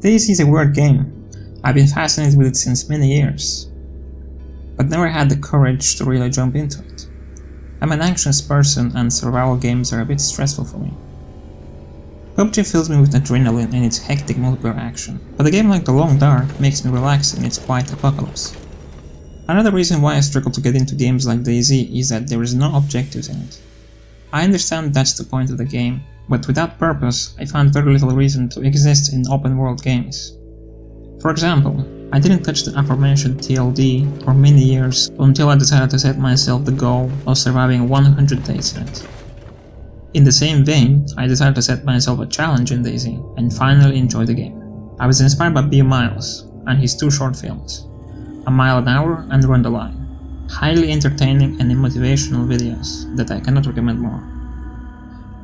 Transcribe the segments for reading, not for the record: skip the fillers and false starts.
DayZ is a weird game. I've been fascinated with it since many years, but never had the courage to really jump into it. I'm an anxious person and survival games are a bit stressful for me. PUBG fills me with adrenaline in its hectic multiplayer action, but a game like The Long Dark makes me relax in its quiet apocalypse. Another reason why I struggle to get into games like DayZ is that there is no objectives in it. I understand that's the point of the game, but without purpose, I find very little reason to exist in open world games. For example, I didn't touch the aforementioned TLD for many years until I decided to set myself the goal of surviving 100 days in it. In the same vein, I decided to set myself a challenge in DayZ and finally enjoy the game. I was inspired by B. Miles and his two short films, A Mile an Hour and Run the Line. Highly entertaining and motivational videos that I cannot recommend more.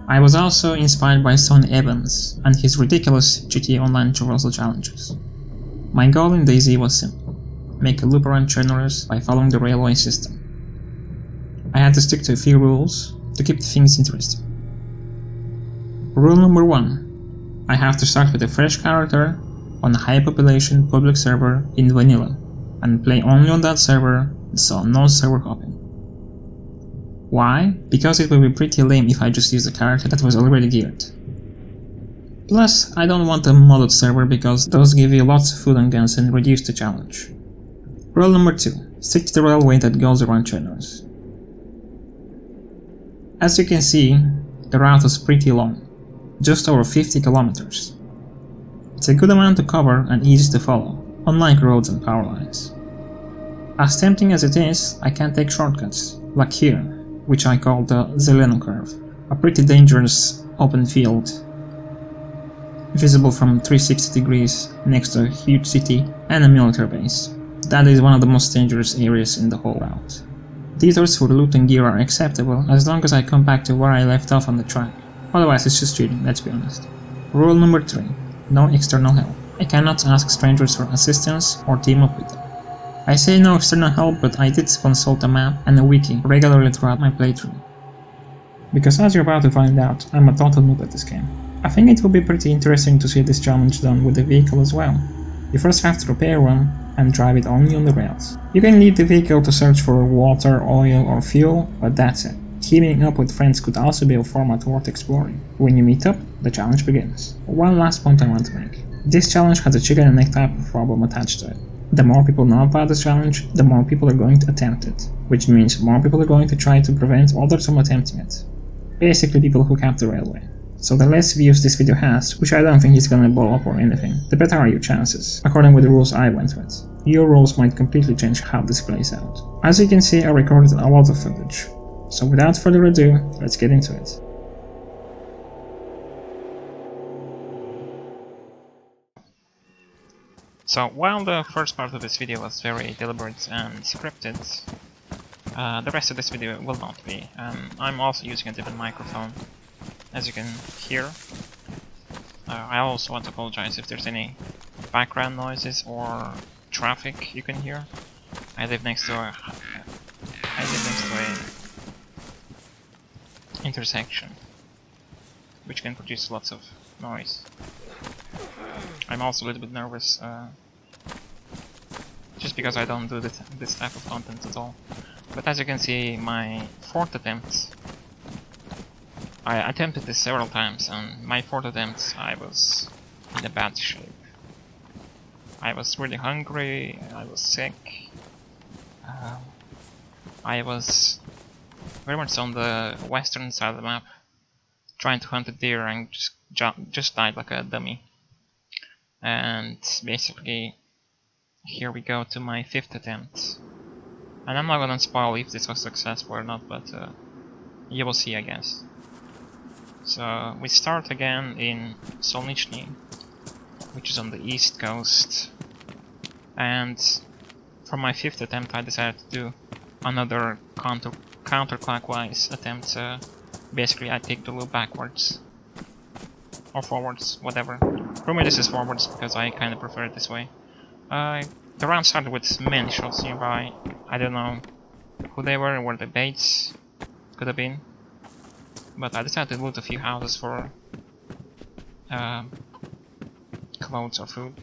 I was also inspired by Sonny Evans and his ridiculous GTA Online traversal challenges. My goal in DayZ was simple: make a loop around Chernarus by following the railway system. I had to stick to a few rules to keep things interesting. Rule number 1. I have to start with a fresh character on a high population public server in vanilla, and play only on that server, so no server hopping. Why? Because it would be pretty lame if I just used a character that was already geared. Plus, I don't want a modded server because those give you lots of food and guns and reduce the challenge. Rule number 2. Stick to the railway that goes around Chernarus. As you can see, the route was pretty long, just over 50 kilometers. It's a good amount to cover and easy to follow, unlike roads and power lines. As tempting as it is, I can take shortcuts, like here, which I call the Zeleno curve, a pretty dangerous open field visible from 360 degrees next to a huge city and a military base. That is one of the most dangerous areas in the whole route. Detours for loot and gear are acceptable as long as I come back to where I left off on the track, otherwise it's just cheating, let's be honest. Rule number 3. No external help. I cannot ask strangers for assistance or team up with them. I say no external help, but I did consult a map and a wiki regularly throughout my playthrough. Because as you're about to find out, I'm a total noob at this game. I think it will be pretty interesting to see this challenge done with the vehicle as well. You first have to repair one and drive it only on the rails. You can leave the vehicle to search for water, oil or fuel, but that's it. Teaming up with friends could also be a format worth exploring. When you meet up, the challenge begins. One last point I want to make. This challenge has a chicken and egg type of problem attached to it. The more people know about this challenge, the more people are going to attempt it, which means more people are going to try to prevent others from attempting it. Basically people who cap the railway. So the less views this video has, which I don't think is gonna blow up or anything, the better are your chances, according with the rules I went with. Your rules might completely change how this plays out. As you can see, I recorded a lot of footage. So without further ado, let's get into it. So while the first part of this video was very deliberate and scripted, the rest of this video will not be. I'm also using a different microphone, as you can hear. I also want to apologize if there's any background noises or traffic you can hear. I live next to a intersection, which can produce lots of noise. I'm also a little bit nervous, just because I don't do this type of content at all. But as you can see, my fourth attempt, I attempted this several times, and my fourth attempt I was in a bad shape. I was really hungry, I was sick, I was very much on the western side of the map, trying to hunt a deer and just died like a dummy. And basically, here we go to my fifth attempt. And I'm not gonna spoil if this was successful or not, but you will see, I guess. So we start again in Solnichny, which is on the east coast. And for my fifth attempt I decided to do another counterclockwise attempt. Basically I take the loop backwards. Or forwards, whatever. For me this is forwards because I kinda prefer it this way. The round started with many shots nearby. I don't know who they were the baits could have been. But I decided to loot a few houses for clothes or food.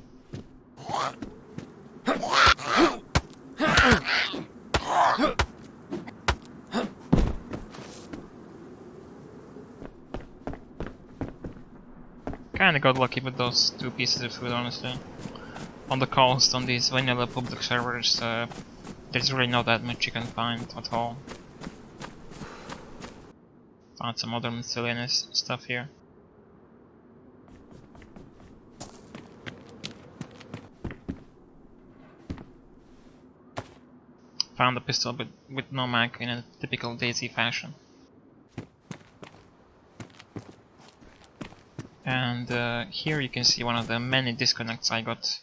Kinda got lucky with those 2 pieces of food, honestly. On the coast, on these vanilla public servers, there's really not that much you can find at all. Found some other miscellaneous stuff here. Found a pistol but with no mag in a typical DayZ fashion. And here you can see one of the many disconnects I got,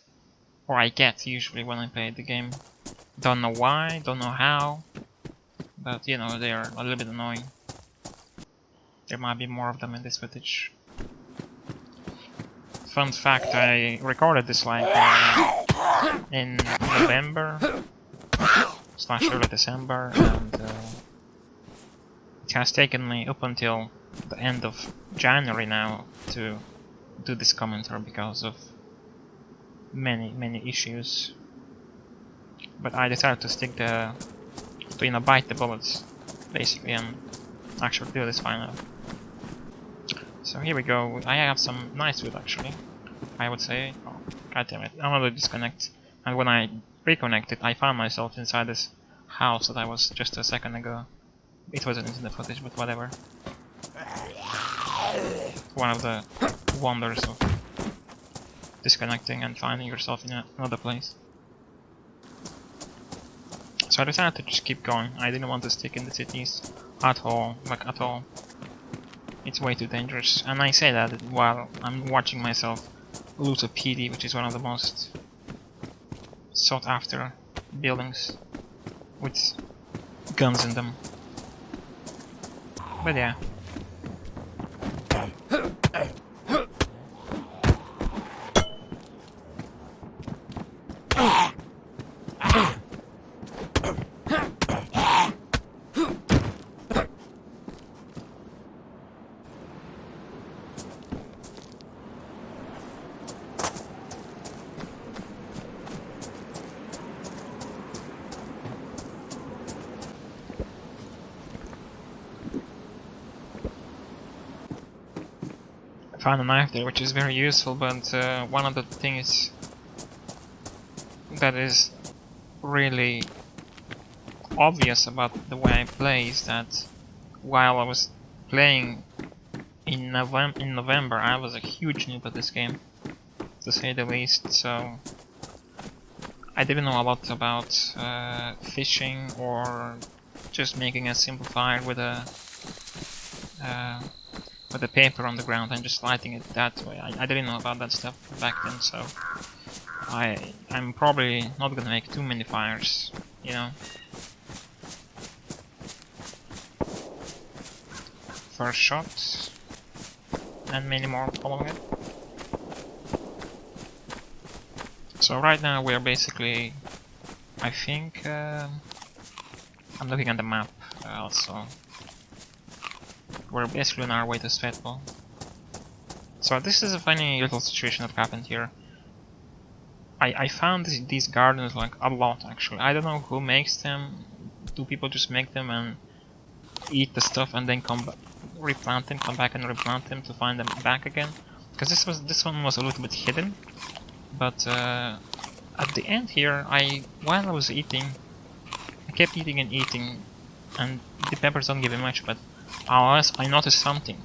or I get usually when I play the game. Don't know why, don't know how, but you know, they are a little bit annoying. There might be more of them in this footage. Fun fact, I recorded this like in November / early December, and it has taken me up until the end of January now to do this commentary because of many issues. But I decided to stick to bite the bullets basically and actually do this final. So here we go. I have some nice food actually, I would say. Oh, goddammit, another disconnect. And when I reconnected, I found myself inside this house that I was just a second ago. It wasn't in the footage, but whatever. One of the wonders of disconnecting and finding yourself in another place. So I decided to just keep going. I didn't want to stick in the cities at all, like at all. It's way too dangerous. And I say that while I'm watching myself loot a PD, which is one of the most sought after buildings with guns in them. But yeah. Found a knife there, which is very useful, but one of the things that is really obvious about the way I play is that while I was playing in November, I was a huge noob at this game, to say the least, so I didn't know a lot about fishing or just making a simple fire with a paper on the ground and just lighting it that way. I didn't know about that stuff back then, so I'm probably not gonna make too many fires, you know. First shot, and many more following it. So right now we're basically, I think, I'm looking at the map also. We're basically on our way to Svetlo. So this is a funny little situation that happened here. I found these gardens like a lot actually. I don't know who makes them. Do people just make them and eat the stuff and then come back, replant them, come back and replant them to find them back again? Because this one was a little bit hidden. But at the end here, while I was eating, I kept eating and eating, and the peppers don't give me much, but I noticed something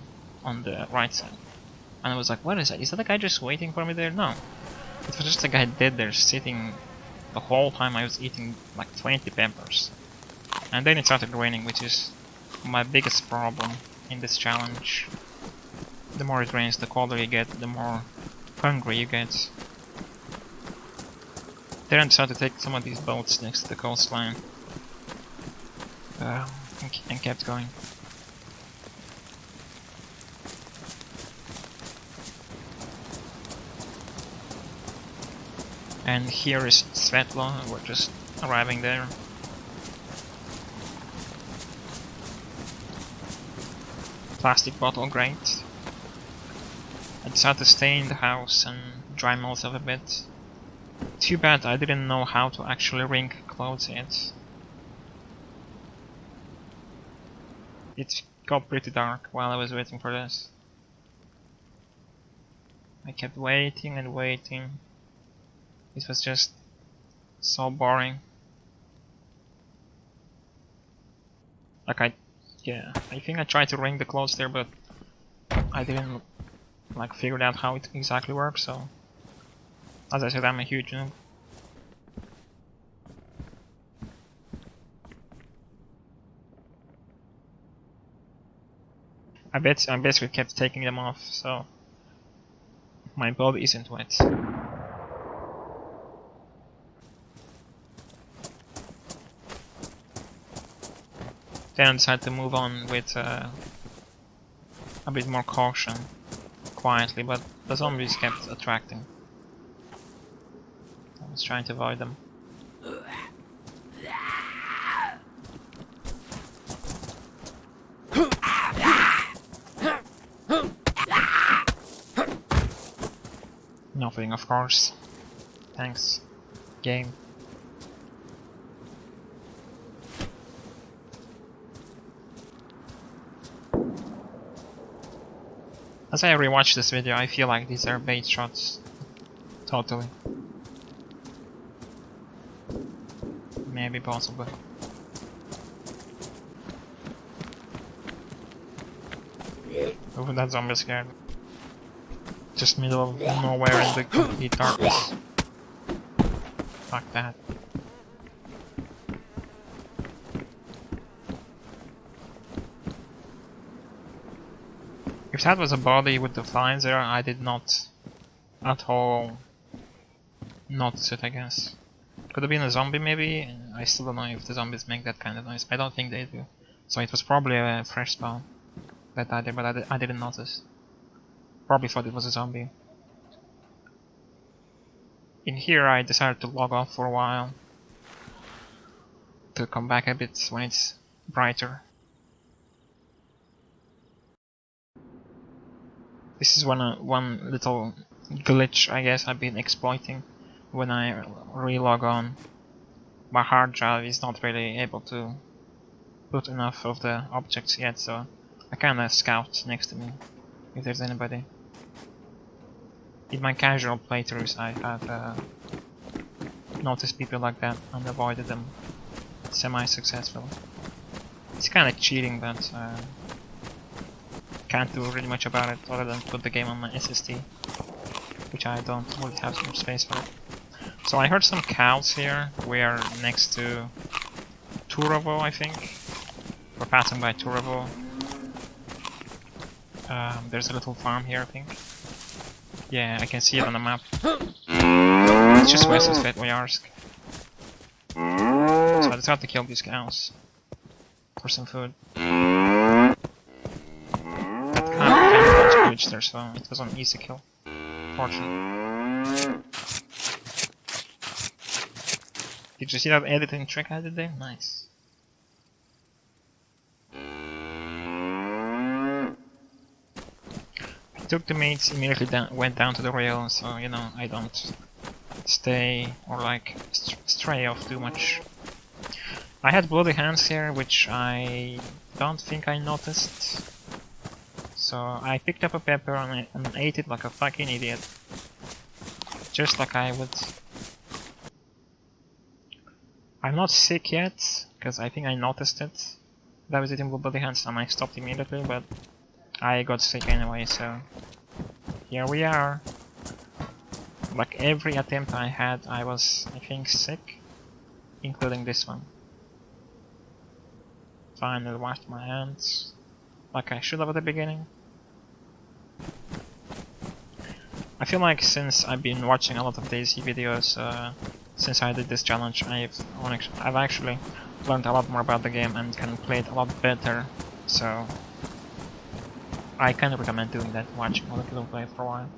on the right side, and I was like, what is that? Is that a guy just waiting for me there? No, it was just a guy dead there sitting the whole time I was eating like 20 peppers. And then it started raining, which is my biggest problem in this challenge. The more it rains, the colder you get, the more hungry you get. Then I decided to take some of these boats next to the coastline and kept going. And here is Svetlo, we're just arriving there. Plastic bottle, great. I decided to stay in the house and dry myself a bit. Too bad I didn't know how to actually wring clothes yet. It got pretty dark while I was waiting for this. I kept waiting and waiting. It was just so boring. Like I think I tried to wring the clothes there, but I didn't like figure out how it exactly works, so as I said, I'm a huge noob. I basically kept taking them off, so my body isn't wet. Then I decided to move on with a bit more caution, quietly, but the zombies kept attracting. I was trying to avoid them. Nothing, of course. Thanks, game. As I rewatch this video, I feel like these are bait shots. Totally. Maybe possible. Oh, that zombie scared. Just middle of nowhere in the complete darkness. Fuck that. If that was a body with the flies there, I did not at all notice it, I guess. Could have been a zombie maybe? I still don't know if the zombies make that kind of noise. I don't think they do. So it was probably a fresh spawn that I did, but I didn't notice. Probably thought it was a zombie. In here I decided to log off for a while. To come back a bit when it's brighter. This is one little glitch I guess I've been exploiting when I re-log on. My hard drive is not really able to put enough of the objects yet, so I kinda scout next to me if there's anybody. In my casual playthroughs I have noticed people like that and avoided them semi-successfully. It's kinda cheating, but can't do really much about it other than put the game on my SSD, which I don't really have so much space for it. So I heard some cows here. We are next to Turovo, I think. We're passing by Turovo. There's a little farm here, I think. Yeah, I can see it on the map. It's just west of Svetloyarsk. So I decided to kill these cows for some food. That kind of glitched there, so it was an easy kill. Fortunately. Did you see that editing trick I did there? Nice. I took the meats, immediately went down to the rail, so you know I don't stay or like stray off too much. I had bloody hands here, which I don't think I noticed. So I picked up a pepper and ate it like a fucking idiot. Just like I would. I'm not sick yet, because I think I noticed it. That I was eating bloody hands and I stopped immediately, but I got sick anyway, so here we are. Like every attempt I had, I was, I think, sick, including this one. Finally washed my hands, like I should have at the beginning. I feel like since I've been watching a lot of DayZ videos, since I did this challenge, I've actually learned a lot more about the game and can play it a lot better, so I kind of recommend doing that, watching other people play it for a while.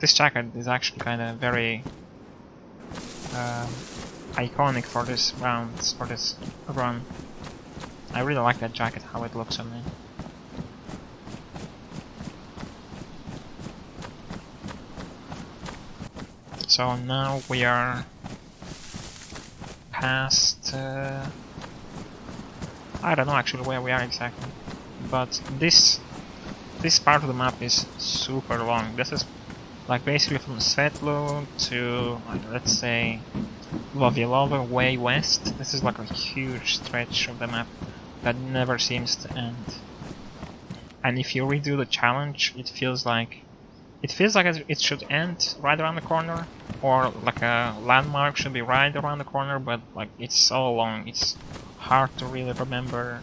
This jacket is actually kind of very iconic for this round, for this run. I really like that jacket, how it looks on me. So now we are past... I don't know actually where we are exactly, but this part of the map is super long. This is like basically from Svetlo to, like, let's say, Vavilova way west. This is like a huge stretch of the map that never seems to end. And if you redo the challenge, it feels like it should end right around the corner, or like a landmark should be right around the corner, but like it's so long, it's hard to really remember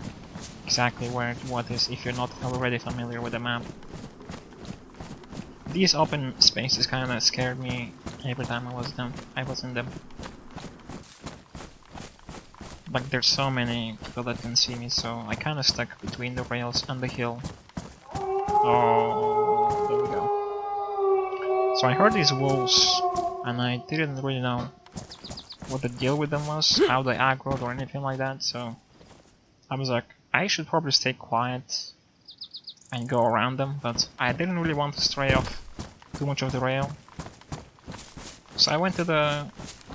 exactly what is if you're not already familiar with the map. These open spaces kinda scared me every time I was in them. Like there's so many people that can see me, so I kinda stuck between the rails and the hill. Oh, there we go. So I heard these wolves, and I didn't really know what the deal with them was, how they aggroed or anything like that, so I was like, I should probably stay quiet and go around them, but I didn't really want to stray off too much of the rail. So I went to the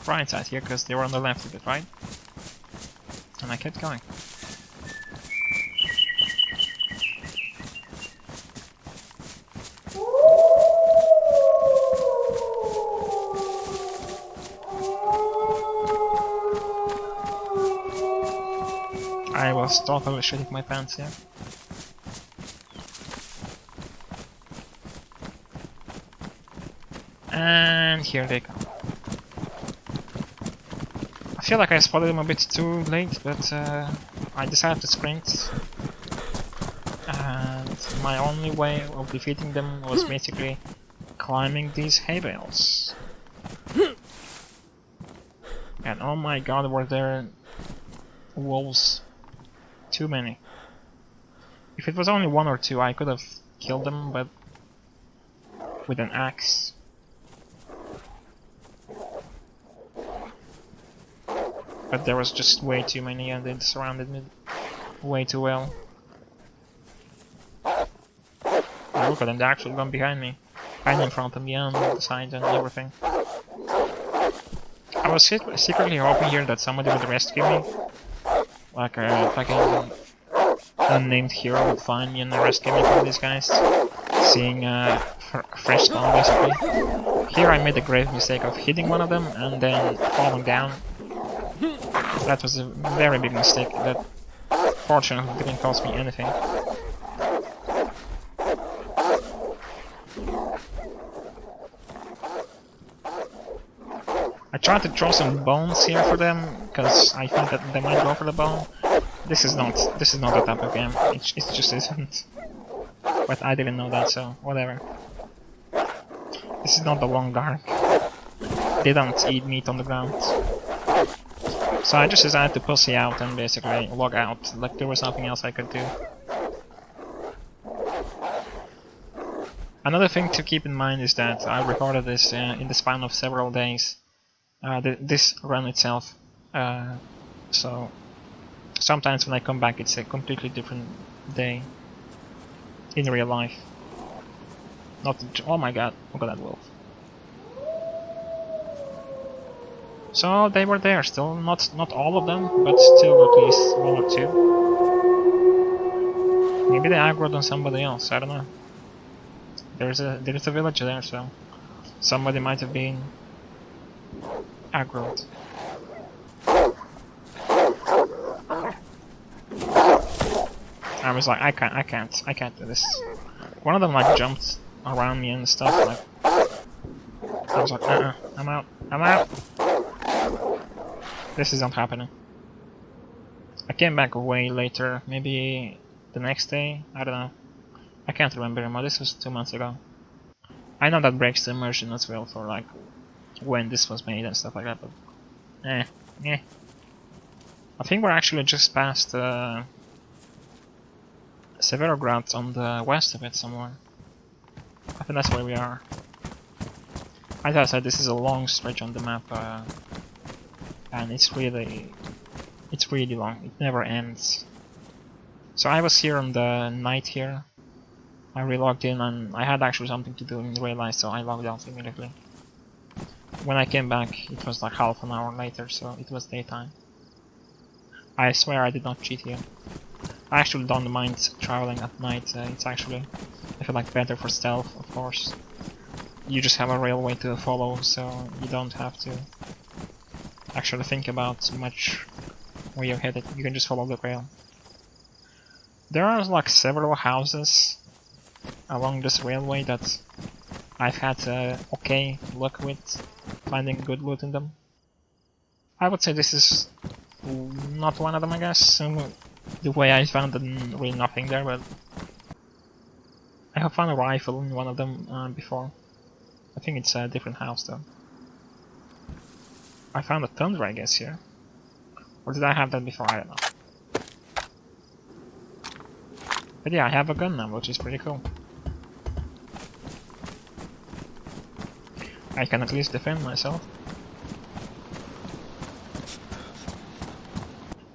right side here, because they were on the left of it, right? And I kept going. I was totally shitting my pants here. And here they come. I feel like I spotted them a bit too late, but I decided to sprint. And my only way of defeating them was basically climbing these hay bales. And oh my god, were there wolves. Too many. If it was only one or two, I could have killed them, but with an axe. But there was just way too many, and they surrounded me way too well. Oh, look at them, they're actually gone behind me. And in front of me, on the side and everything. I was secretly hoping here that somebody would rescue me. Like a fucking unnamed hero would find me and rescue me from these guys. Seeing fresh spawn basically. Here I made the grave mistake of hitting one of them and then falling down. That was a very big mistake that fortunately didn't cost me anything. I tried to throw some bones here for them, because I think that they might go for the bone. This is not the type of game. It just isn't. But I didn't know that, so whatever. This is not the long dark. They don't eat meat on the ground. So I just decided to pussy out and basically log out, like there was nothing else I could do. Another thing to keep in mind is that I recorded this in the span of several days. This run itself. So sometimes when I come back it's a completely different day in real life. Oh my god, look at that wolf. So they were there, still not all of them, but still at least one or two. Maybe they aggroed on somebody else, I don't know. There's a village there, so somebody might have been aggroed. I was like, I can't do this. One of them like jumped around me and stuff, like I was like, I'm out. This is not happening. I came back way later, maybe the next day, I don't know. I can't remember anymore, this was 2 months ago. I know that breaks the immersion as well for like when this was made and stuff like that, but I think we're actually just past Severograd on the west of it somewhere. I think that's where we are. As I said, this is a long stretch on the map, and it's really long. It never ends. So I was here on the night here. I relogged in, and I had actually something to do in real life, so I logged out immediately. When I came back, it was like half an hour later, so it was daytime. I swear I did not cheat here. I actually don't mind traveling at night. It's actually, I feel like, better for stealth, of course. You just have a railway to follow, so you don't have to actually think about much where you're headed. You can just follow the rail. There are like several houses along this railway that I've had okay luck with finding good loot in them. I would say this is not one of them, I guess. The way I found really nothing there, but I have found a rifle in one of them before. I think it's a different house though. I found a thunder, I guess, here. Or did I have that before? I don't know. But yeah, I have a gun now, which is pretty cool. I can at least defend myself.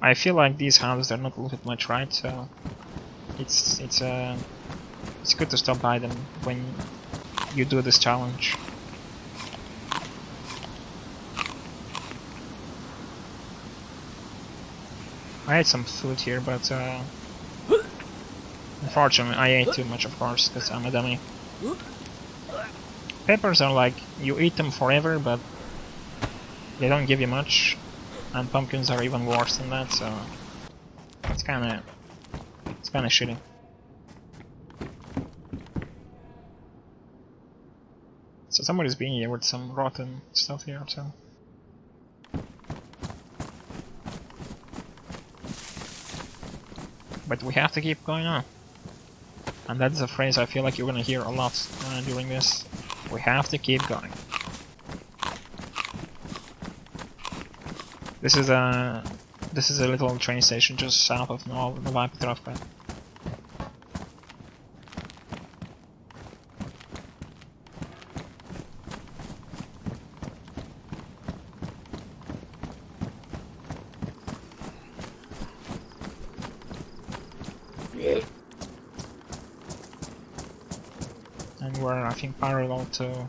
I feel like these houses are not looted much, right? So it's good to stop by them when you do this challenge. I ate some food here, but unfortunately I ate too much, of course, because I'm a dummy. Peppers are like, you eat them forever, but they don't give you much, and pumpkins are even worse than that, so it's kinda shitty. So somebody's being here with some rotten stuff here, so. But we have to keep going on. And that's a phrase I feel like you're gonna hear a lot during this. We have to keep going. This is a little train station just south of Nová Petrovka. And we're, I think, parallel to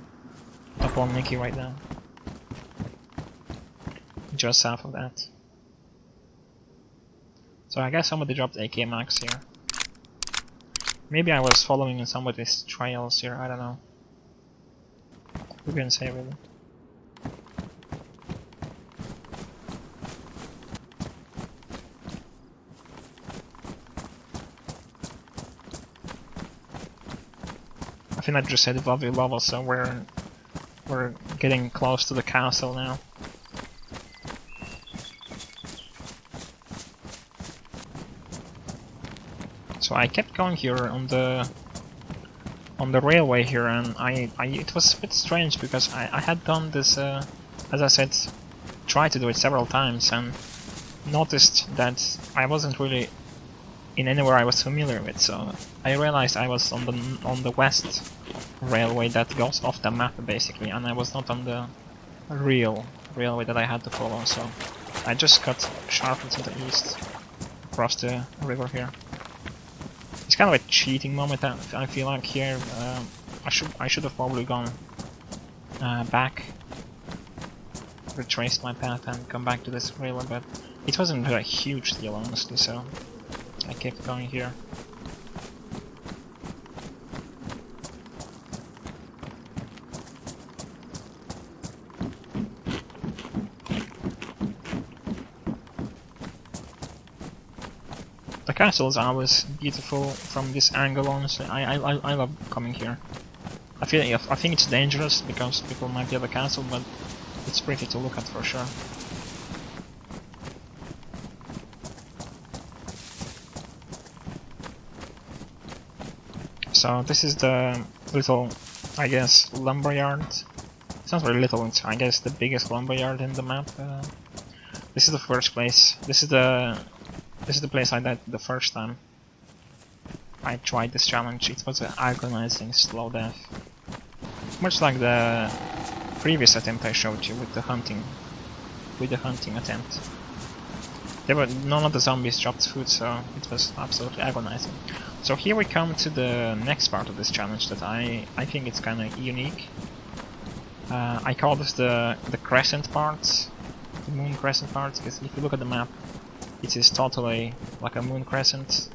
Topolniki right now. Just south of that. So I guess somebody dropped AK Max here. Maybe I was following in somebody's trails here, I don't know. Who can say really? I think I just said lovely level, so we're getting close to the castle now. So I kept going here on the railway here, and it was a bit strange because I had done this, as I said, tried to do it several times, and noticed that I wasn't really in anywhere I was familiar with. So I realized I was on the west railway that goes off the map basically, and I was not on the real railway that I had to follow. So I just got sharply to the east across the river here. It's kind of a cheating moment, I feel like here. I should have probably gone back, retraced my path and come back to this railway, but it wasn't a huge deal honestly, so I kept going here. The castle is always beautiful from this angle, honestly. I love coming here. I think it's dangerous because people might be at the castle, but it's pretty to look at for sure. So this is the little, I guess, lumberyard. It's not very little, it's I guess the biggest lumberyard in the map. This is the first place. This is the place I died the first time I tried this challenge. It was an agonizing slow death. Much like the previous attempt I showed you with the hunting attempt. None of the zombies dropped food, so it was absolutely agonizing. So here we come to the next part of this challenge that I think it's kinda unique. I call this the crescent parts, the moon crescent parts, because if you look at the map, it is totally like a moon crescent.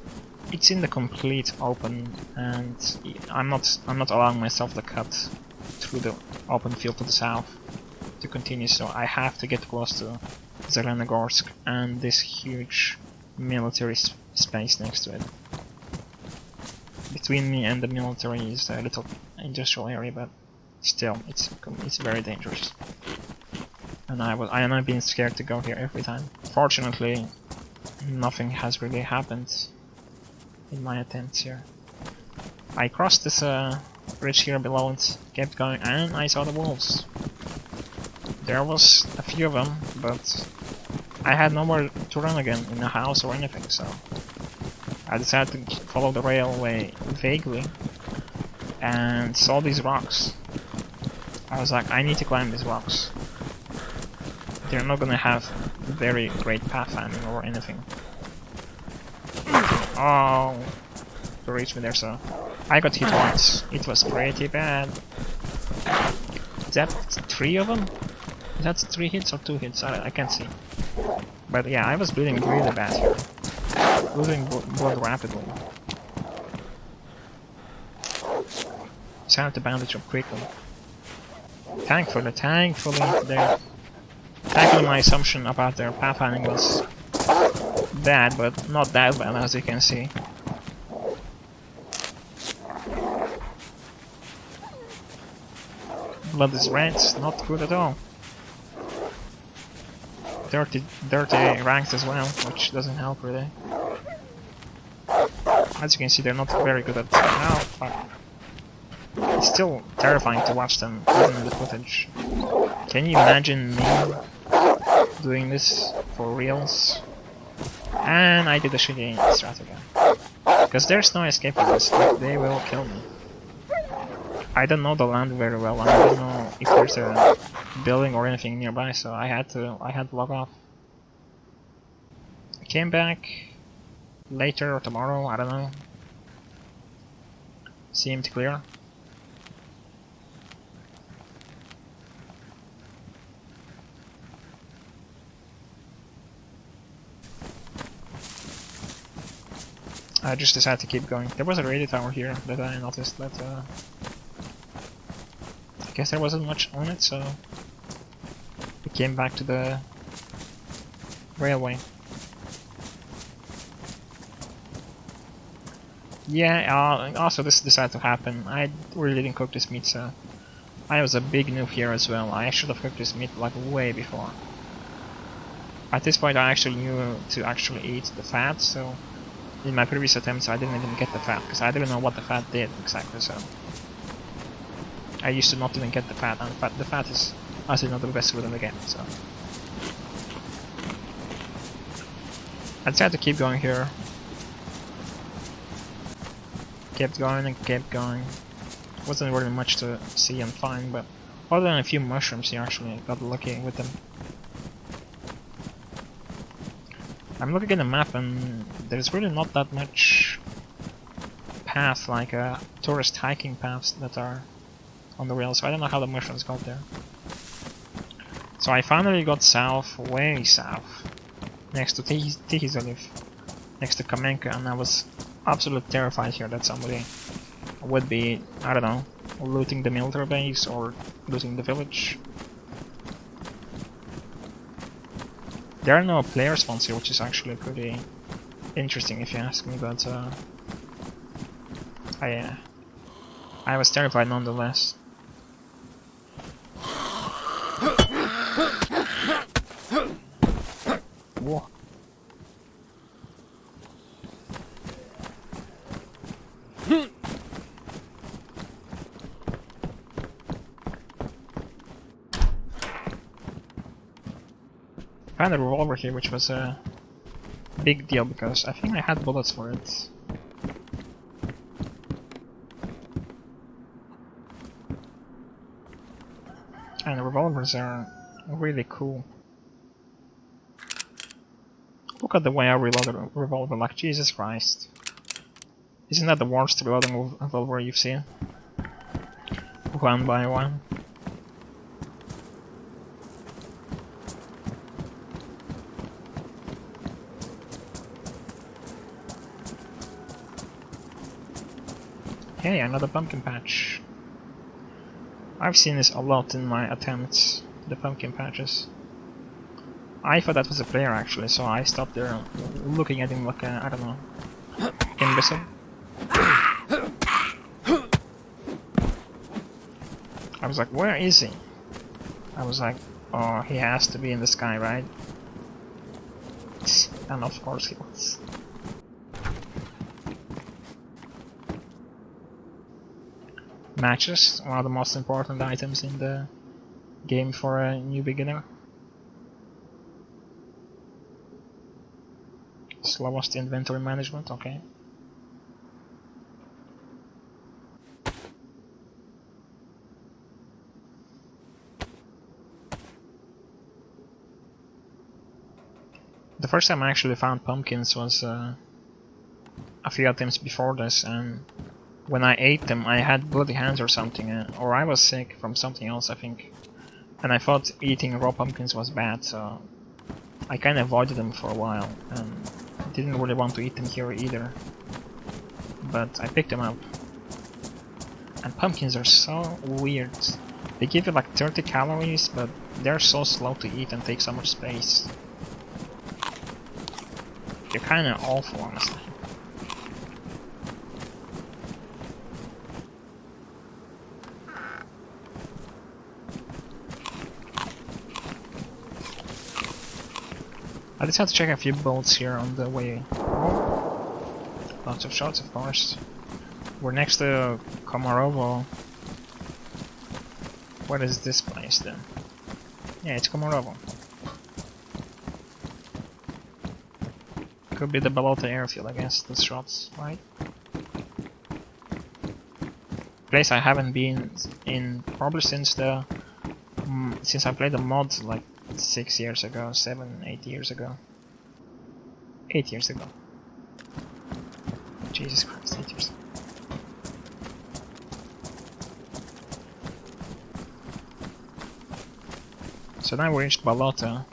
It's in the complete open, and I'm not allowing myself to cut through the open field to the south to continue, so I have to get close to Zelenogorsk and this huge military space next to it. Between me and the military is a little industrial area, but still, it's very dangerous. And I've been scared to go here every time. Fortunately, nothing has really happened in my attempts here. I crossed this bridge here below and kept going, and I saw the wolves. There was a few of them, but I had nowhere to run again in a house or anything, so I decided to follow the railway vaguely and saw these rocks. I was like, I need to climb these rocks. They're not gonna have very great pathfinding or anything. Oh, to reach me there, so I got hit once. It was pretty bad. Is that 3 of them? Is that 3 hits or 2 hits? I can't see. But yeah, I was bleeding really bad here. Losing blood rapidly. So I had to bandage up quickly. Thankfully, my assumption about their pathfinding was bad, but not that bad, as you can see. Blood is red, not good at all. Dirty ranks as well, which doesn't help really. As you can see, they're not very good at fuck. It's still terrifying to watch them, even in the footage. Can you imagine me doing this for reals? And I did a shitty strat again. Because there's no escape from this, like, they will kill me. I don't know the land very well, and I don't know if there's a building or anything nearby, so I had to log off. I came back later or tomorrow, I don't know. Seemed clear. I just decided to keep going. There was a radio tower here that I noticed, but I guess there wasn't much on it, so we came back to the railway. Yeah, also this decided to happen. I really didn't cook this meat, so I was a big noob here as well. I should have cooked this meat like way before. At this point I actually knew to actually eat the fat, so in my previous attempts I didn't even get the fat, because I didn't know what the fat did exactly, so I used to not even get the fat, and the fat is actually not the best food in the game, so I decided to keep going here. Kept going and kept going. Wasn't really much to see and find, but other than a few mushrooms, you actually got lucky with them. I'm looking at the map and there's really not that much path, like tourist hiking paths that are on the rail, so I don't know how the mushrooms got there. So I finally got south, way south, next to Tihizaliv, next to Kamenka, and I was absolutely terrified here that somebody would be, I don't know, looting the military base or looting the village. There are no player spawns here, which is actually pretty interesting if you ask me, but I was terrified nonetheless. Whoa. I found a revolver here, which was a big deal because I think I had bullets for it. And the revolvers are really cool. Look at the way I reload a revolver, like Jesus Christ. Isn't that the worst reloading revolver you've seen? One by one. Hey, another pumpkin patch. I've seen this a lot in my attempts, the pumpkin patches. I thought that was a player actually, so I stopped there looking at him like a, I don't know, imbecile. I was like, where is he? I was like, oh, he has to be in the sky, right? And of course he was. Matches, one of the most important items in the game for a new beginner. Slowest inventory management, okay. The first time I actually found pumpkins was a few attempts before this, and when I ate them I had bloody hands or something, or I was sick from something else I think. And I thought eating raw pumpkins was bad, so I kinda avoided them for a while, and didn't really want to eat them here either. But I picked them up. And pumpkins are so weird. They give you like 30 calories, but they're so slow to eat and take so much space. They're kinda awful, honestly. I just have to check a few bolts here on the way. Oh. Lots of shots, of course. We're next to Komarovo. What is this place then? Yeah, it's Komarovo. Could be the Balota airfield, I guess, those shots, right? Place I haven't been in probably since the since I played the mod like 6 years ago, 7, 8 years ago. 8 years ago. Jesus Christ, 8 years ago. So now we reached Balota.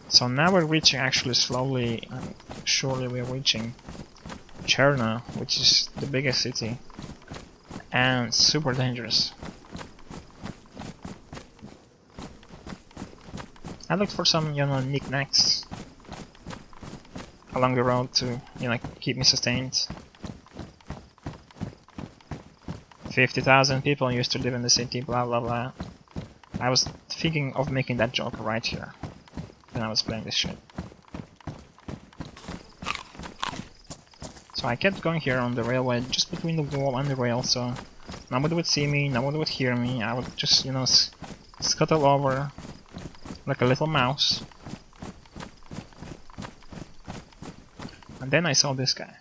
So now we're reaching, actually slowly and surely we're reaching Chernarus, which is the biggest city, and super dangerous. I looked for some, you know, knickknacks along the road to, you know, keep me sustained. 50,000 people used to live in the city, blah blah blah. I was thinking of making that joke right here when I was playing this shit. So I kept going here on the railway, just between the wall and the rail, so nobody would see me, nobody would hear me. I would just, you know, scuttle over like a little mouse. And then I saw this guy.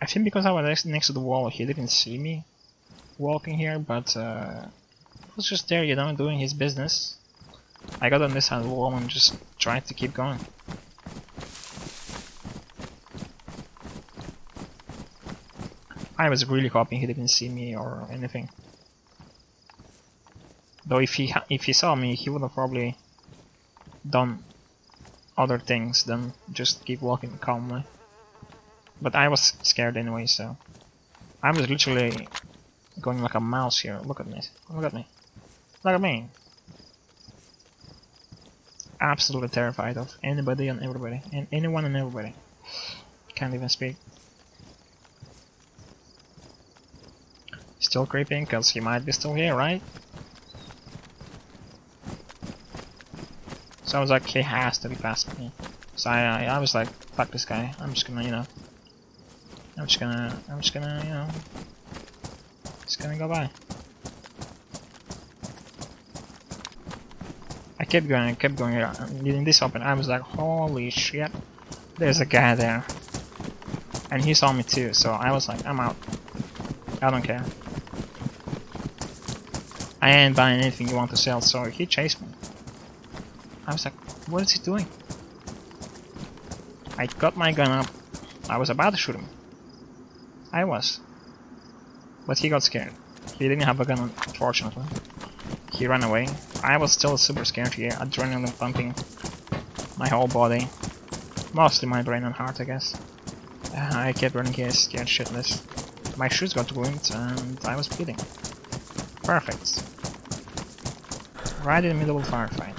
I think because I was next to the wall, he didn't see me walking here, but he was just there, you know, doing his business. I got on this side of the wall and just tried to keep going. I was really hoping he didn't see me or anything. Though if he saw me, he would have probably done other things than just keep walking calmly. But I was scared anyway, so I was literally going like a mouse here. Look at me. Look at me. Look at me. Absolutely terrified of anybody and everybody. And anyone and everybody. Can't even speak. Still creeping, cause he might be still here, right? So I was like, he has to be past me. So I was like, fuck this guy. I'm just gonna, you know. I'm just gonna, you know. Just gonna go by. I kept going, leaving this open. I was like, holy shit, there's a guy there. And he saw me too, so I was like, I'm out. I don't care. I ain't buying anything you want to sell, so he chased me. I was like, what is he doing? I got my gun up. I was about to shoot him. I was. But he got scared. He didn't have a gun, unfortunately. He ran away. I was still super scared here, adrenaline pumping my whole body. Mostly my brain and heart, I guess. I kept running here scared shitless. My shoes got ruined and I was bleeding. Perfect. Right in the middle of the firefight.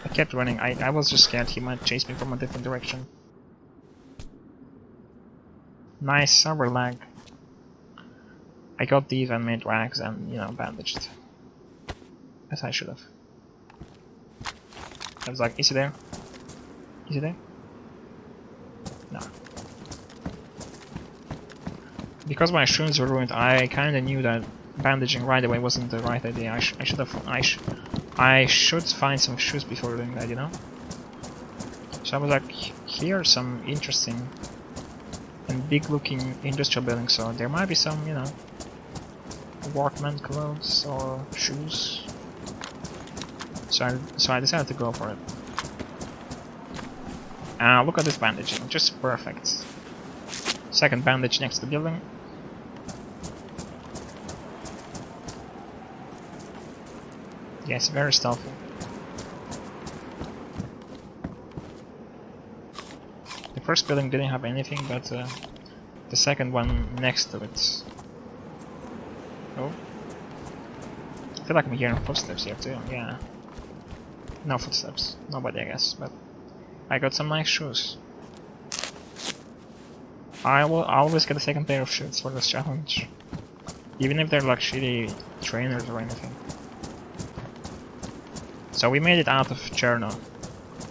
I kept running. I was just scared he might chase me from a different direction. Nice server lag. I got these and made rags and, you know, bandaged. As I should have. I was like, is he there? Is he there? No. Because my shoes were ruined, I kinda knew that bandaging right away wasn't the right idea. I should find some shoes before doing that, you know? So I was like, here are some interesting and big looking industrial buildings, so there might be some, you know, workman clothes or shoes. So I decided to go for it. Look at this bandaging, just perfect. Second bandage next to the building. Yes, very stealthy. The first building didn't have anything, but the second one next to it. Oh. I feel like I'm hearing footsteps here too, yeah. No footsteps. Nobody, I guess, but I got some nice shoes. I will always get a second pair of shoes for this challenge. Even if they're like shitty trainers or anything. So we made it out of Chernarus.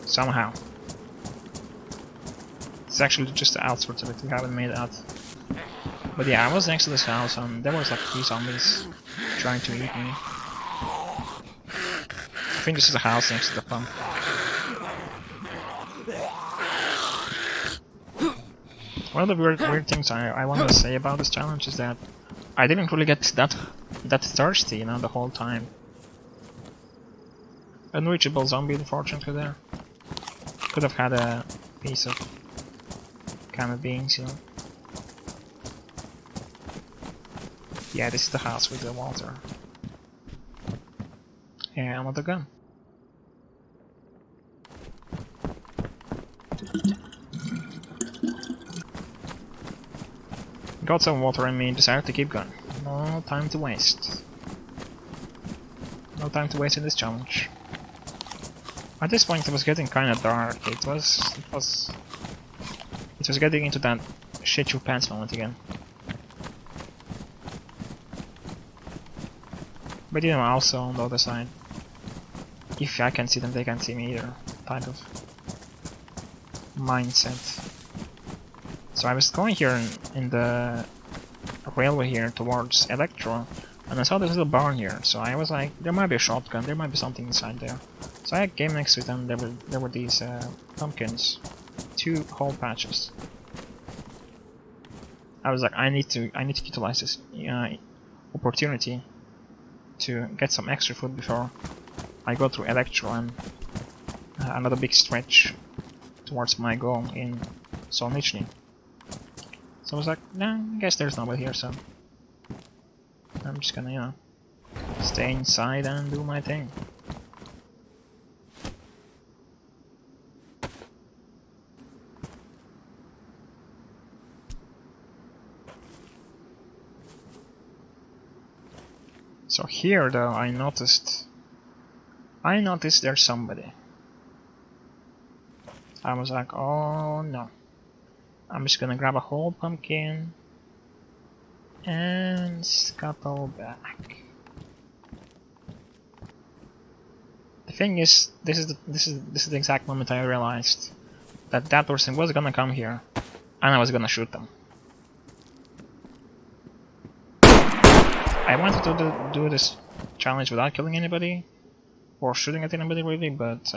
Somehow. It's actually just the outskirts of it, we haven't made it out. But yeah, I was next to this house and there was like 3 zombies trying to eat me. I think this is a house next to the pump. One of the weird things I want to say about this challenge is that I didn't really get that thirsty, you know, the whole time. Unreachable zombie, unfortunately, there. Could have had a piece of canned beans, you know. Yeah, this is the house with the water. And another gun. Got some water in me, decided to keep going. No time to waste. No time to waste in this challenge. At this point it was getting kinda dark. It was getting into that shit your pants moment again. But you know, also on the other side, if I can see them, they can see me either type of mindset. So I was going here in the railway here towards Electro, and I saw this little barn here, so I was like, there might be a shotgun, there might be something inside there. So I came next to it and there were these pumpkins, 2 whole patches. I was like, I need to utilize this opportunity to get some extra food before I go through Electro and another big stretch towards my goal in Solnichny. So I was like, nah, I guess there's nobody here, so I'm just gonna, you know, stay inside and do my thing. So here though, I noticed there's somebody. I was like, oh no. I'm just gonna grab a whole pumpkin and scuttle back. The thing is, this is the exact moment I realized that person was gonna come here, and I was gonna shoot them. I wanted to do this challenge without killing anybody, or shooting at anybody really, but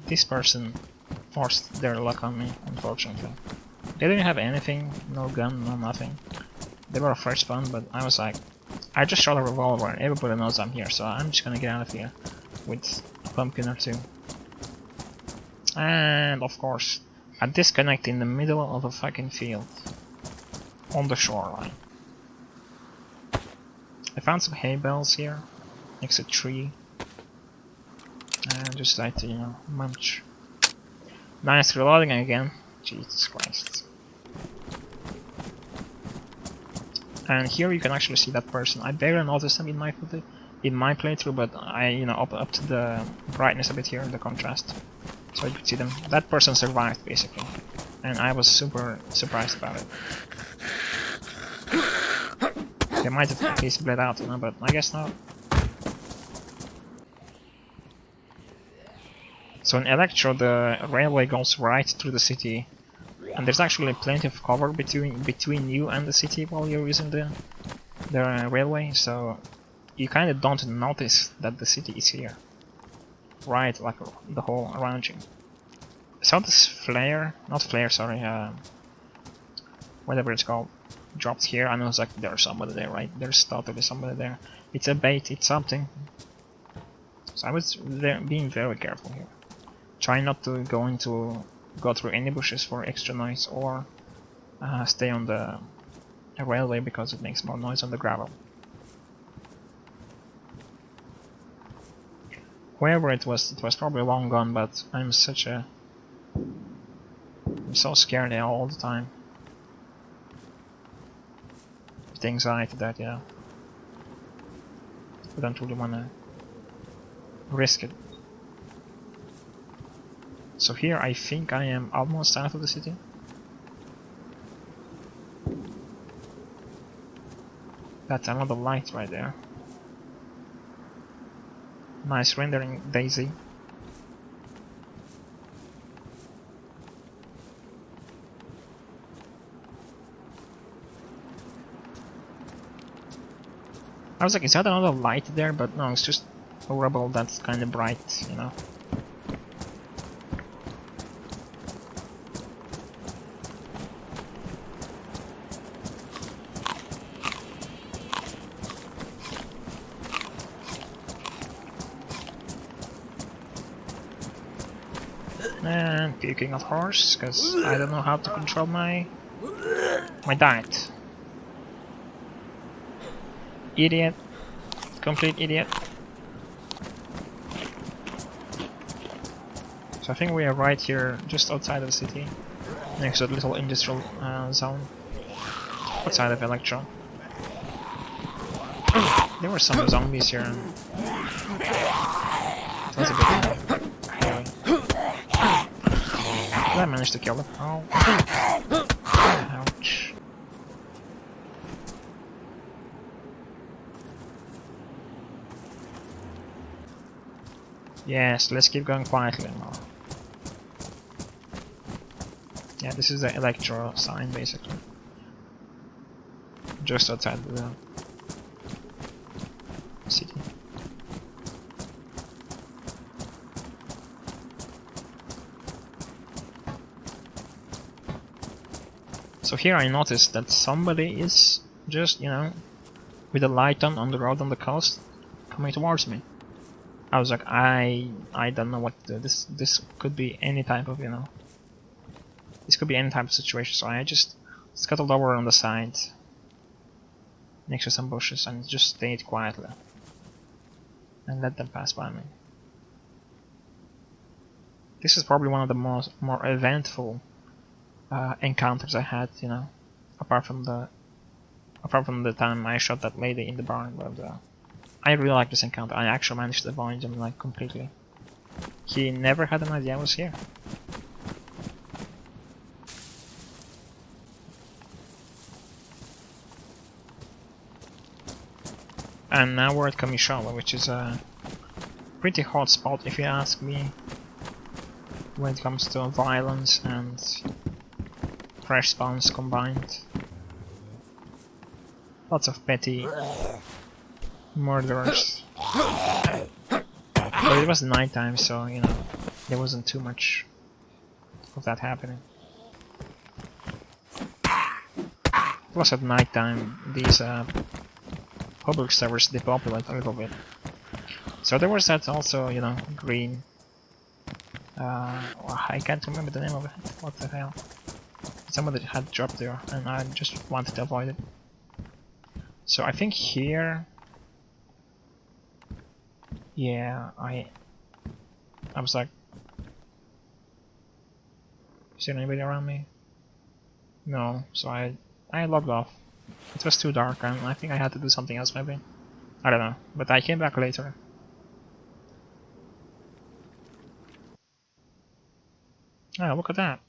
this person forced their luck on me, unfortunately. They didn't have anything, no gun, no nothing. They were a fresh spawn, but I was like, I just shot a revolver and everybody knows I'm here, so I'm just gonna get out of here with a pumpkin or two. And of course, I disconnect in the middle of a fucking field. On the shoreline. I found some hay bales here, next to a tree. And just like to, you know, munch. Nice reloading again. Jesus Christ. And here you can actually see that person. I barely noticed him in my playthrough, but I, you know, up to the brightness a bit here, the contrast, so you could see them. That person survived basically, and I was super surprised about it. They might have at least bled out, you know, but I guess not. So in Electro, the railway goes right through the city. And there's actually plenty of cover between you and the city while you're using the railway, so you kind of don't notice that the city is here, right? Like the whole around you. I saw this flare, not flare, sorry, whatever it's called, dropped here, and I was like, there's somebody there, right? There's totally somebody there. It's a bait, it's something. So I was being very careful here, trying not to go through any bushes for extra noise, or stay on the railway because it makes more noise on the gravel. Whoever it was probably long gone, but I'm so scared all the time. With anxiety that, yeah, I don't really wanna risk it. So here I think I am almost out of the city. That's another light right there. Nice rendering, DayZ. I was like, is that another light there? But no, it's just a rubble that's kind of bright, you know. And puking, of course, because I don't know how to control my diet. Idiot. Complete idiot. So I think we are right here, just outside of the city, next to the little industrial zone, outside of Electro. There were some zombies here, and that's a bit annoying. Did I manage to kill them? Oh. Ouch. Yes, let's keep going quietly now. Yeah, this is the Electro sign, basically. Just outside the city. So here I noticed that somebody is just, you know, with a light on the road on the coast, coming towards me. I was like, I don't know what to do. This could be any type of, you know, this could be any type of situation. So I just scuttled over on the side, next to some bushes, and just stayed quietly, and let them pass by me. This is probably one of the more eventful encounters I had, you know, apart from the time I shot that lady in the barn. But I really like this encounter. I actually managed to avoid him like completely. He never had an idea I was here. And now we're at Kamishala, which is a pretty hot spot if you ask me, when it comes to violence and fresh spawns combined. Lots of petty murderers. But it was nighttime, so, you know, there wasn't too much of that happening. Plus at nighttime, these public servers depopulate a little bit. So there was that also, you know, green. I can't remember the name of it. What the hell? Somebody had dropped there, and I just wanted to avoid it. So I think here, yeah, I was like, is there anybody around me? No, so I logged off. It was too dark, and I think I had to do something else maybe. I don't know, but I came back later. Oh, look at that.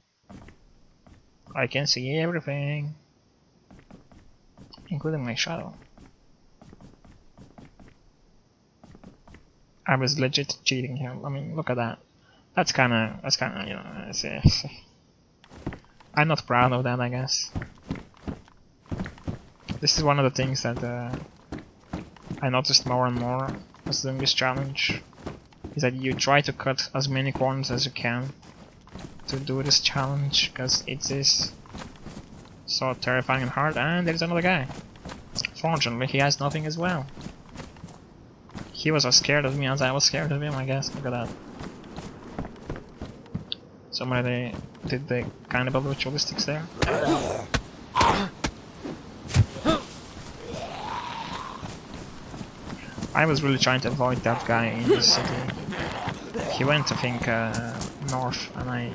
I can see everything, including my shadow. I was legit cheating here. I mean, look at that. That's kinda, you know, I'm not proud of that, I guess. This is one of the things that I noticed more and more as doing this challenge, is that you try to cut as many corners as you can to do this challenge, because it is so terrifying and hard. And there's another guy. Fortunately, he has nothing as well. He was as scared of me as I was scared of him, I guess. Look at that. Somebody did the cannibal ritualistics there. I was really trying to avoid that guy in the city. He went, I think, north, and I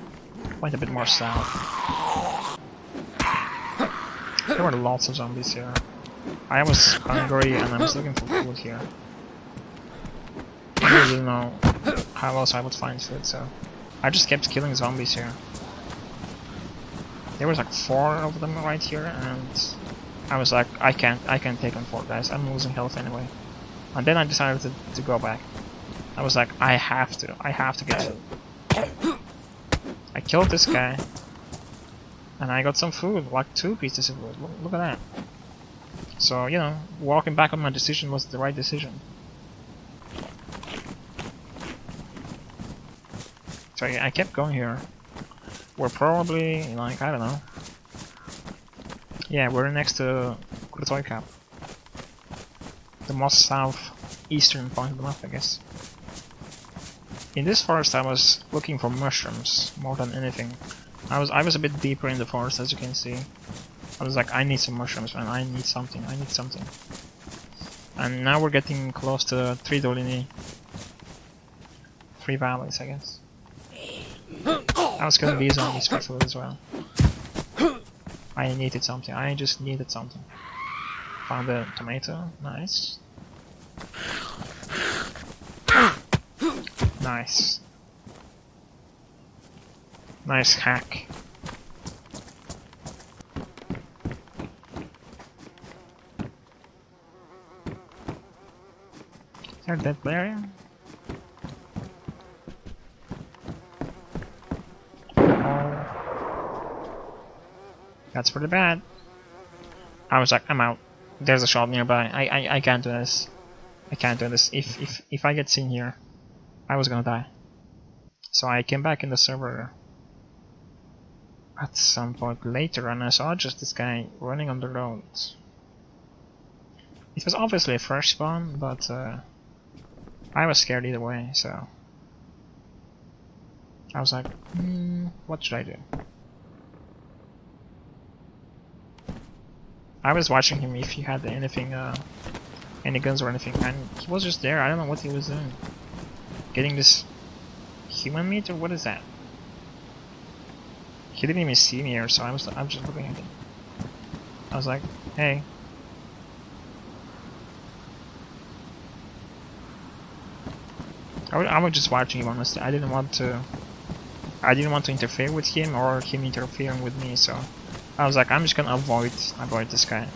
went a bit more south. There were lots of zombies here. I was hungry and I was looking for food here. I didn't really know how else I would find food, so I just kept killing zombies here. There was like 4 of them right here, and I was like, I can't take on 4 guys. I'm losing health anyway. And then I decided to go back. I was like, I have to get food. I killed this guy, and I got some food, like 2 pieces of food. Look at that. So, you know, walking back on my decision was the right decision. So yeah, I kept going here. We're probably, like, I don't know. Yeah, we're next to Krutoy Cap. The most southeastern point of the map, I guess. In this forest I was looking for mushrooms more than anything. I was a bit deeper in the forest, as you can see. I was like, I need some mushrooms, man. I need something. And now we're getting close to 3 Dolini. 3 valleys, I guess. I was killing these zombies for food as well. I needed something. I just needed something. Found a tomato. Nice. Nice. Nice hack. Is there a dead player here? That's pretty bad. I was like, I'm out. There's a shop nearby. I can't do this. I can't do this. If I get seen here, I was gonna die. So I came back in the server at some point later, and I saw just this guy running on the road. It was obviously a fresh spawn, but I was scared either way, so I was like, what should I do? I was watching him if he had anything, any guns or anything, and he was just there. I don't know what he was doing. Getting this human meat, or what is that? He didn't even see me here, so I'm just looking at him. I was like, hey. I was just watching him, honestly. I didn't want to interfere with him or him interfering with me, so I was like, I'm just gonna avoid this guy.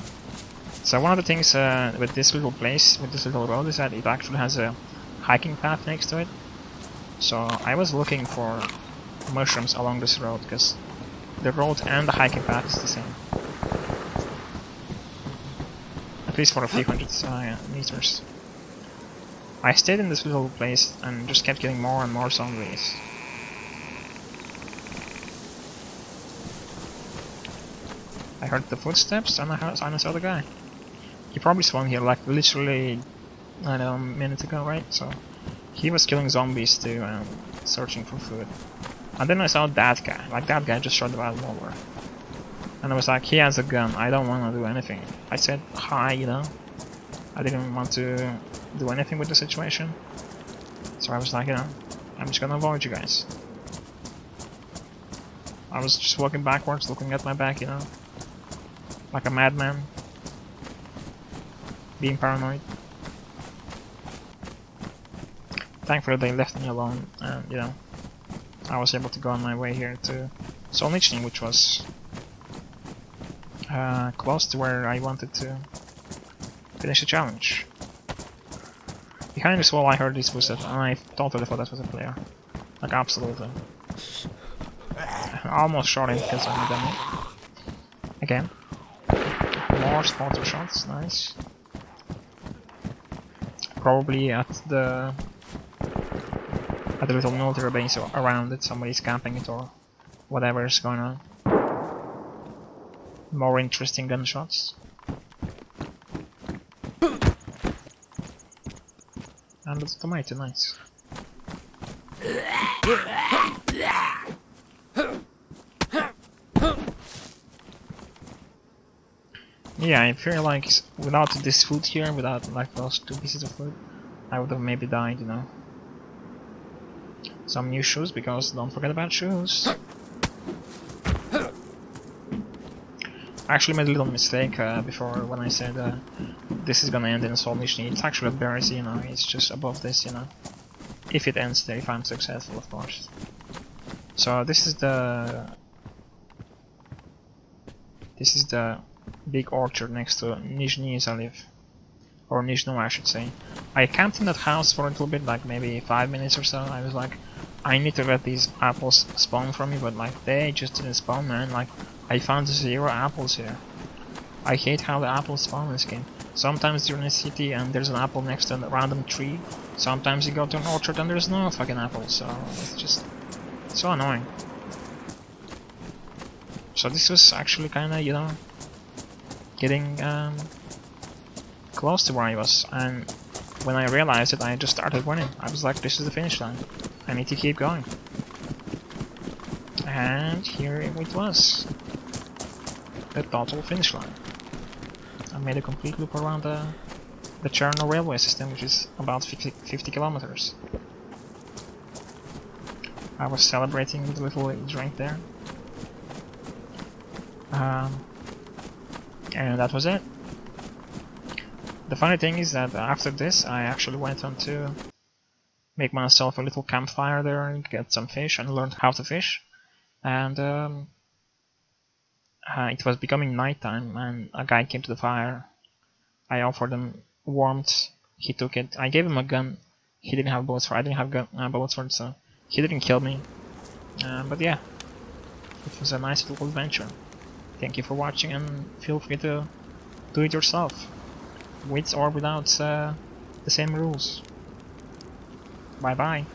So one of the things with this little place, with this little road, is that it actually has a hiking path next to it. So I was looking for mushrooms along this road, because the road and the hiking path is the same. At least for a few hundred meters. I stayed in this little place and just kept getting more and more zombies. I heard the footsteps and I saw the guy. he probably spawned here like literally, I don't know, a minute ago, right? So he was killing zombies too and searching for food. And then I saw that guy, like that guy just shot out of nowhere. And I was like, he has a gun, I don't want to do anything. I said hi, you know. I didn't want to do anything with the situation. So I was like, you know, I'm just gonna avoid you guys. I was just walking backwards, looking at my back, you know. Like a madman. Being paranoid. Thankfully they left me alone and, you know, I was able to go on my way here to Solnichny, which was close to where I wanted to finish the challenge. Behind this wall I heard these footsteps and I totally thought that was a player. Like absolutely. I almost shot him because of the dummy. Again. More spotter shots, nice. Probably at the little military base or around it, somebody's camping it or whatever is going on. More interesting gunshots. And it's tomato, nice. Yeah, I feel like without this food here, without like those 2 pieces of food, I would have maybe died, you know. Some new shoes, because don't forget about shoes. I actually made a little mistake before when I said this is gonna end in Solnichny. It's actually at DayZ, you know, it's just above this, you know. If it ends there, if I'm successful, of course. So this is the big orchard next to Nizhny Zaliv. Or Nizhno, I should say. I camped in that house for a little bit, like maybe 5 minutes or so. I was like, I need to let these apples spawn for me, but like they just didn't spawn, man. Like I found 0 apples here. I hate how the apples spawn in this game. Sometimes you're in a city and there's an apple next to a random tree. Sometimes you go to an orchard and there's no fucking apple, so it's just so annoying. So this was actually kinda, you know, getting close to where I was, and when I realized it, I just started running. I was like, this is the finish line. I need to keep going. And here it was. The total finish line. I made a complete loop around the Chernarus railway system, which is about 50 kilometers. I was celebrating with a little drink there. And that was it. The funny thing is that after this, I actually went on to make myself a little campfire there and get some fish and learned how to fish. And it was becoming nighttime and a guy came to the fire. I offered him warmth, he took it. I gave him a gun, he didn't have bullets for it. I didn't have bullets for it, so he didn't kill me. But yeah, it was a nice little adventure. Thank you for watching and feel free to do it yourself. With or without the same rules. Bye bye.